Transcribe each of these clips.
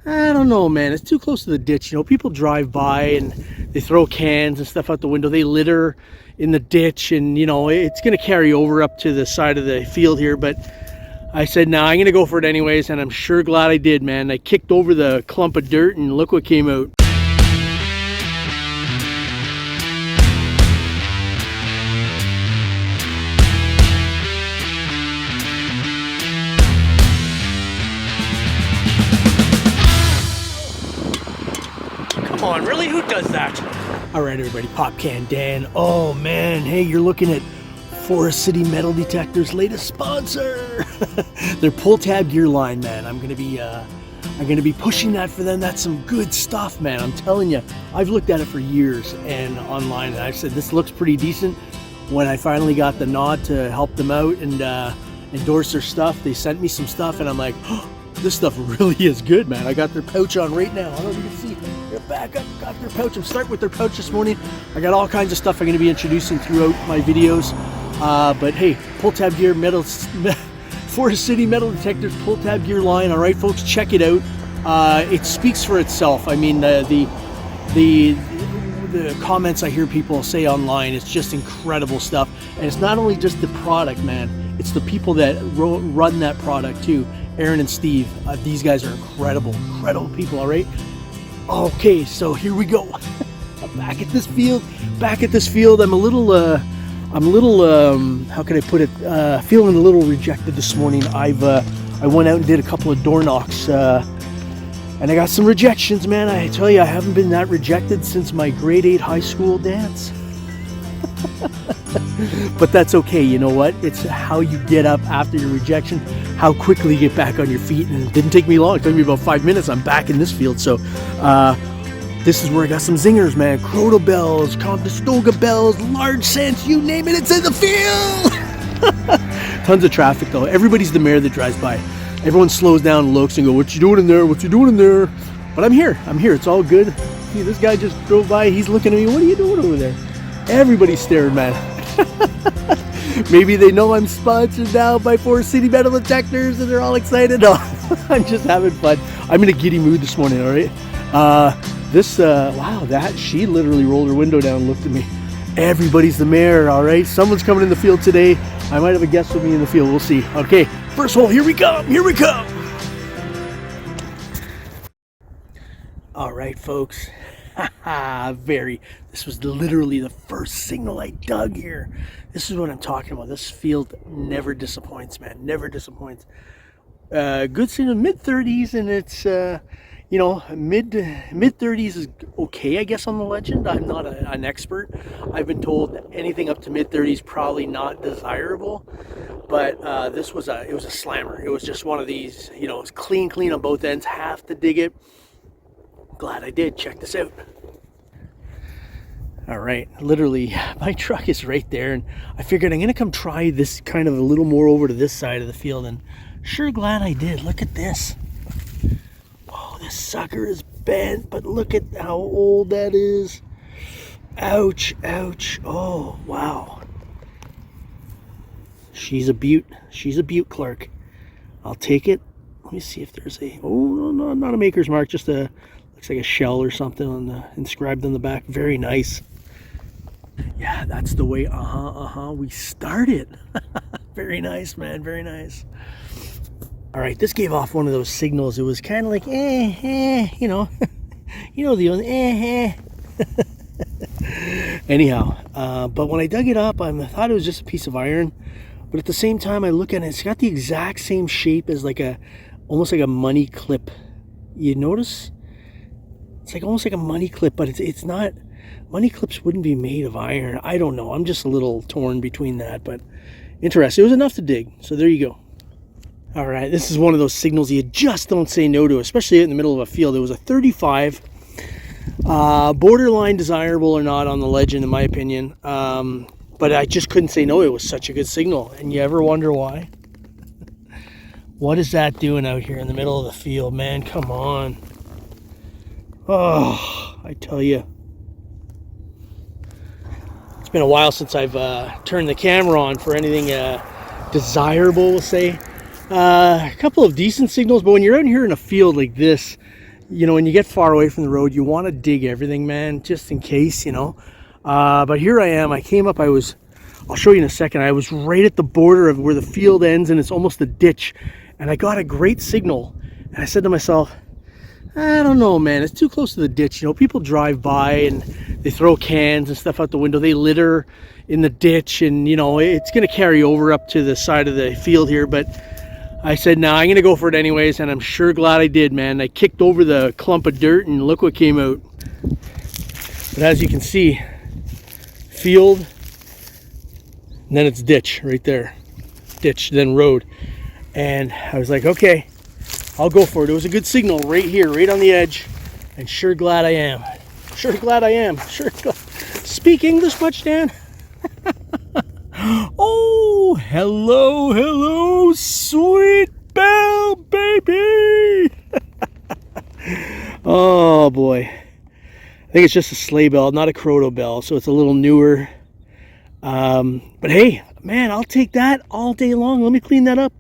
I don't know, man. It's too close to the ditch. You know, people drive by and they throw cans and stuff out the window. They litter in the ditch, and you know, it's going to carry over up to the side of the field here. But I said, nah, I'm going to go for it anyways, and I'm sure glad I did, man. I kicked over the clump of dirt, and look what came out. Come on, really? Who does that? All right, everybody, Pop Can Dan. Oh, man. Hey, you're looking at Forest City Metal Detector's latest sponsor. Their pull tab gear line, man. I'm gonna be pushing that for them. That's some good stuff, man. I'm telling you, I've looked at it for years and online, and I said this looks pretty decent. When I finally got the nod to help them out and endorse their stuff, they sent me some stuff, and I'm like, oh, this stuff really is good, man. I got their pouch on right now. I don't know if you can see. They're back up, got their pouch. I'm starting with their pouch this morning. I got all kinds of stuff I'm going to be introducing throughout my videos. But hey, pull tab gear, Forest City Metal Detectors pull tab gear line. All right, folks, check it out. It speaks for itself. I mean, the comments I hear people say online, it's just incredible stuff. And it's not only just the product, man. It's the people that run that product too. Aaron and Steve. These guys are incredible people. All right. Okay, so here we go. I'm back at this field. I'm a little. How can I put it? Feeling a little rejected this morning. I went out and did a couple of door knocks, and I got some rejections, man. I tell you, I haven't been that rejected since my grade 8 high school dance. But that's okay. You know what? It's how you get up after your rejection, how quickly you get back on your feet. And it didn't take me long. It took me about 5 minutes. I'm back in this field. So, this is where I got some zingers, man. Croto bells, Conestoga bells, large scents, you name it, it's in the field. Tons of traffic though. Everybody's the mayor that drives by. Everyone slows down and looks and go, what you doing in there? What you doing in there? But I'm here. It's all good. See, this guy just drove by. He's looking at me. What are you doing over there? Everybody's staring, man. Maybe they know I'm sponsored now by Forest City Metal Detectors and they're all excited. No, I'm just having fun. I'm in a giddy mood this morning, all right? Wow, she literally rolled her window down and looked at me. Everybody's the mayor, all right? Someone's coming in the field today. I might have a guest with me in the field. We'll see. Okay, first hole, here we come. All right, folks. This was literally the first signal I dug here. This is what I'm talking about. This field never disappoints, man. Never disappoints. Good signal, mid-30s, and it's... you know, mid 30s is okay, I guess, on the Legend. I'm not an expert. I've been told anything up to mid 30s probably not desirable, but this was it was a slammer. It was just one of these, you know, it's clean on both ends. Have to dig it. Glad I did. Check this out. All right, literally, my truck is right there, and I figured I'm gonna come try this kind of a little more over to this side of the field, and sure glad I did. Look at this. This sucker is bent, but look at how old that is. Ouch. Oh, wow. She's a beaut, Clark. I'll take it. Let me see if there's no, not a maker's mark, just looks like a shell or something inscribed on the back. Very nice. Yeah, that's the way, we started. Very nice, man, very nice. All right, this gave off one of those signals. It was kind of like, you know, the Anyhow, but when I dug it up, I thought it was just a piece of iron. But at the same time, I look at it, it's got the exact same shape as almost like a money clip. You notice? It's like almost like a money clip, but it's not. Money clips wouldn't be made of iron. I don't know. I'm just a little torn between that, but interesting. It was enough to dig. So there you go. All right, this is one of those signals you just don't say no to, especially in the middle of a field. It was a 35, borderline desirable or not on the Legend, in my opinion. But I just couldn't say no. It was such a good signal. And you ever wonder why? What is that doing out here in the middle of the field, man? Come on. Oh, I tell you. It's been a while since I've turned the camera on for anything desirable, we'll say. A couple of decent signals, but when you're out here in a field like this, you know, when you get far away from the road, you want to dig everything, man, just in case, you know. But here I am. I came up, I'll show you in a second. I was right at the border of where the field ends and it's almost a ditch. And I got a great signal. And I said to myself, I don't know, man, it's too close to the ditch. You know, people drive by and they throw cans and stuff out the window. They litter in the ditch and, you know, it's going to carry over up to the side of the field here. But I said, nah, I'm going to go for it anyways. And I'm sure glad I did, man. I kicked over the clump of dirt and look what came out. But as you can see, field, and then it's ditch right there. Ditch, then road. And I was like, okay, I'll go for it. It was a good signal right here, right on the edge. And sure glad I am. Sure glad I am. Sure glad. Speak English much, Dan? Oh, hello, hello, sweet bell, baby. Oh, boy. I think it's just a sleigh bell, not a croto bell, so it's a little newer. But hey, man, I'll take that all day long. Let me clean that up.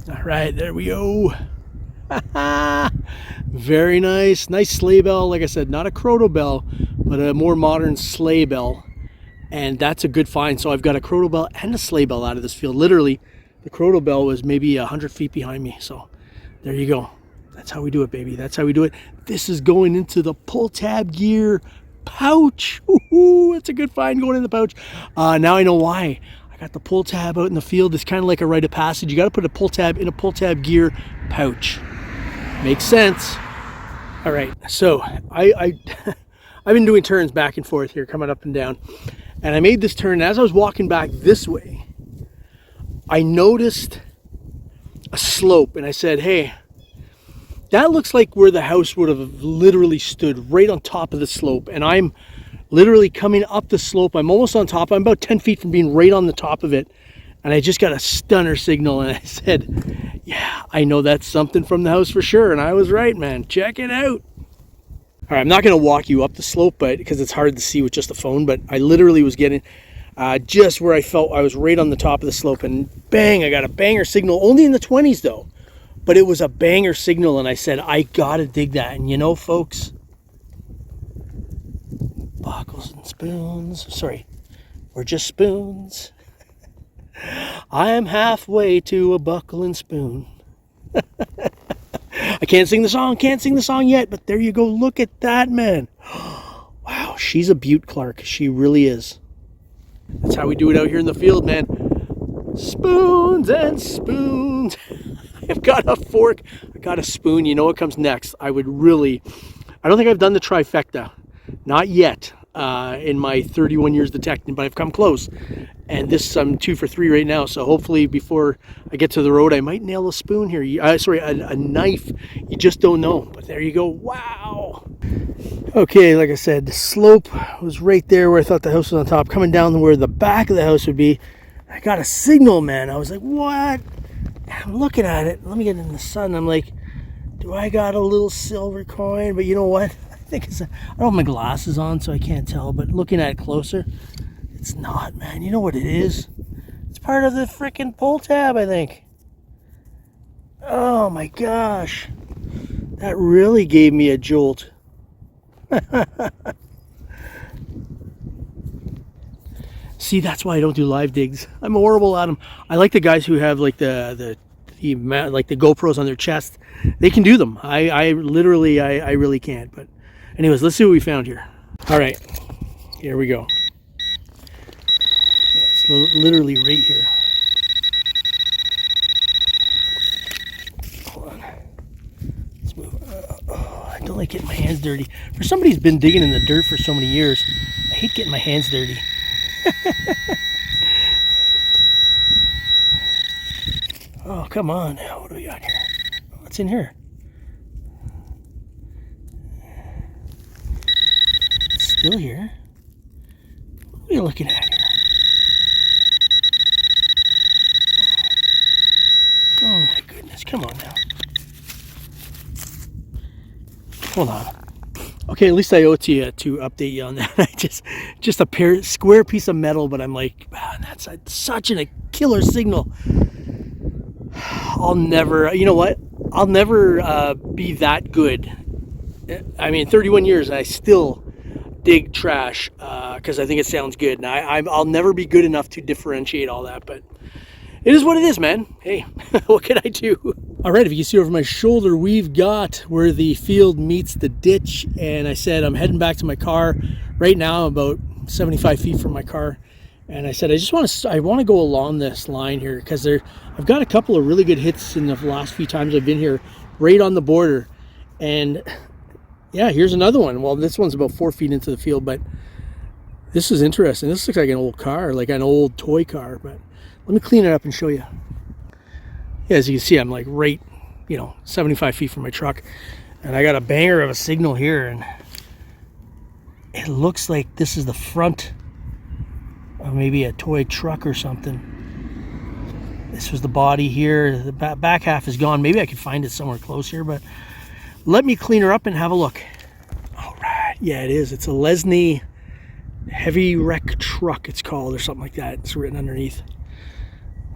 All right, there we go. Very nice. Nice sleigh bell. Like I said, not a croto bell, but a more modern sleigh bell. And that's a good find. So I've got a croto bell and a sleigh bell out of this field. Literally, the croto bell was maybe 100 feet behind me. So there you go. That's how we do it, baby. That's how we do it. This is going into the pull tab gear pouch. Ooh, it's a good find going in the pouch. Now I know why. I got the pull tab out in the field. It's kind of like a rite of passage. You got to put a pull tab in a pull tab gear pouch. Makes sense. All right, so I've been doing turns back and forth here, coming up and down. And I made this turn. And as I was walking back this way, I noticed a slope. And I said, hey, that looks like where the house would have literally stood, right on top of the slope. And I'm literally coming up the slope. I'm almost on top. I'm about 10 feet from being right on the top of it. And I just got a stunner signal. And I said, yeah, I know that's something from the house for sure. And I was right, man. Check it out. All right, I'm not going to walk you up the slope, but because it's hard to see with just a phone. But I literally was getting just where I felt I was right on the top of the slope. And bang, I got a banger signal. Only in the 20s, though. But it was a banger signal, and I said, I gotta dig that. And you know, folks, buckles and spoons. Sorry, we're just spoons. I am halfway to a buckle and spoon. I can't sing the song yet, but there you go. Look at that, man. Wow, she's a beaut, Clark. She really is. That's how we do it out here in the field, man. Spoons and spoons. I've got a fork, I got a spoon. You know what comes next? I don't think I've done the trifecta. Not yet in my 31 years detecting, but I've come close. And this, I'm 2 for 3 right now. So hopefully before I get to the road, I might nail a spoon here. A knife. You just don't know. But there you go. Wow. Okay, like I said, the slope was right there where I thought the house was on top. Coming down to where the back of the house would be. I got a signal, man. I was like, what? I'm looking at it. Let me get in the sun. I'm like, do I got a little silver coin? But you know what? I think I don't have my glasses on, so I can't tell. But looking at it closer, it's not, man. You know what it is? It's part of the freaking pull tab, I think. Oh my gosh. That really gave me a jolt. See, that's why I don't do live digs. I'm horrible at them. I like the guys who have like the GoPros on their chest. They can do them. I really can't. But anyways, let's see what we found here. All right, here we go. Yeah, it's literally right here. Hold on. Let's move. I don't like getting my hands dirty. For somebody who's been digging in the dirt for so many years, I hate getting my hands dirty. Oh, come on. What do we got here? What's in here? It's still here. What are you looking at here? Oh my goodness, come on now. Hold on. Okay, at least I owe it to you to update you on that. I just a square piece of metal, but I'm like, man, that's such a killer signal. I'll never, you know what? I'll never be that good. I mean, 31 years, and I still dig trash because I think it sounds good. And I'll never be good enough to differentiate all that, but it is what it is, man. Hey, what can I do? All right, if you can see over my shoulder, we've got where the field meets the ditch. And I said I'm heading back to my car. Right now, I'm about 75 feet from my car. And I said, I want to go along this line here because I've got a couple of really good hits in the last few times I've been here, right on the border. And yeah, here's another one. Well, this one's about 4 feet into the field, but this is interesting. This looks like an old car, like an old toy car, but let me clean it up and show you. Yeah, as you can see, I'm like right, 75 feet from my truck, and I got a banger of a signal here, and it looks like this is the front of maybe a toy truck or something. This was the body here. The back half is gone. Maybe I could find it somewhere close here, but let me clean her up and have a look. All right, yeah, it is. It's a Lesney heavy wreck truck, it's called, or something like that. It's written underneath.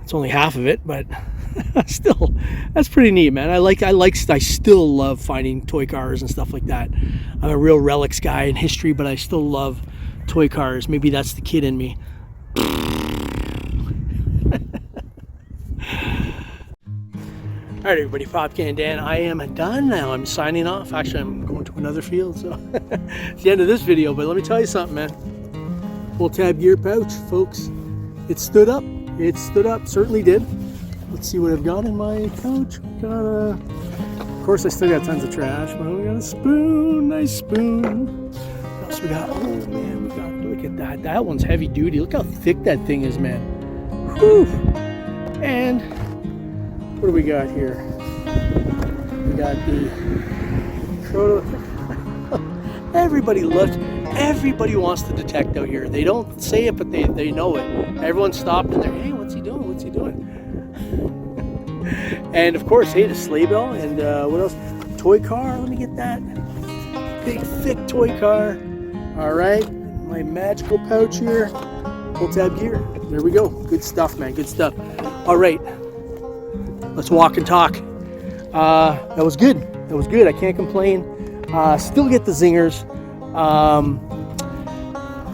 It's only half of it, but still, that's pretty neat, man. I still love finding toy cars and stuff like that. I'm a real Relics guy in history, but I still love toy cars. Maybe that's the kid in me. All right, everybody, Popcan Dan, I am done now. I'm signing off. Actually, I'm going to another field, so it's the end of this video. But let me tell you something, man. Full tab gear pouch, folks. It stood up. It stood up, certainly did. Let's see what I've got in my couch. Of course, I still got tons of trash, but we got a spoon, nice spoon. What else we got? Oh man, look at that. That one's heavy duty. Look how thick that thing is, man. Whew. And what do we got here? We got the Everybody wants to detect out here. They don't say it, but they know it. Everyone's stopped and they're, hey, what's he doing? What's he doing? And of course, hey, the sleigh bell. And what else? Toy car. Let me get that. Big, thick toy car. All right. My magical pouch here. Full tab gear. There we go. Good stuff, man. Good stuff. All right. Let's walk and talk. That was good. That was good. I can't complain. Still get the zingers.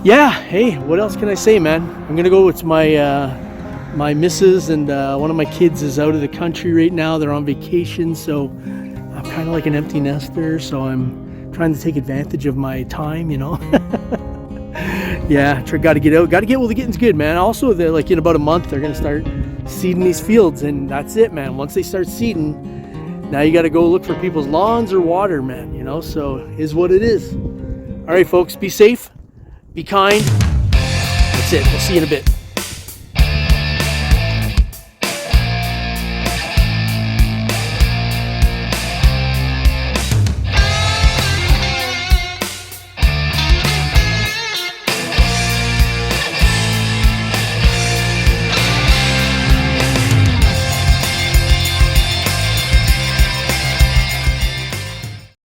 Yeah, hey, what else can I say, man? I'm gonna go with my missus, and one of my kids is out of the country right now. They're on vacation, so I'm kind of like an empty nester, so I'm trying to take advantage of my time, Yeah, got to get out, got to get while the getting's good, man. Also, they're like in about a month, they're gonna start seeding these fields, and that's it, man. Once they start seeding, now you got to go look for people's lawns or water, man, so is what it is. All right, folks, be safe, be kind. That's it. We'll see you in a bit.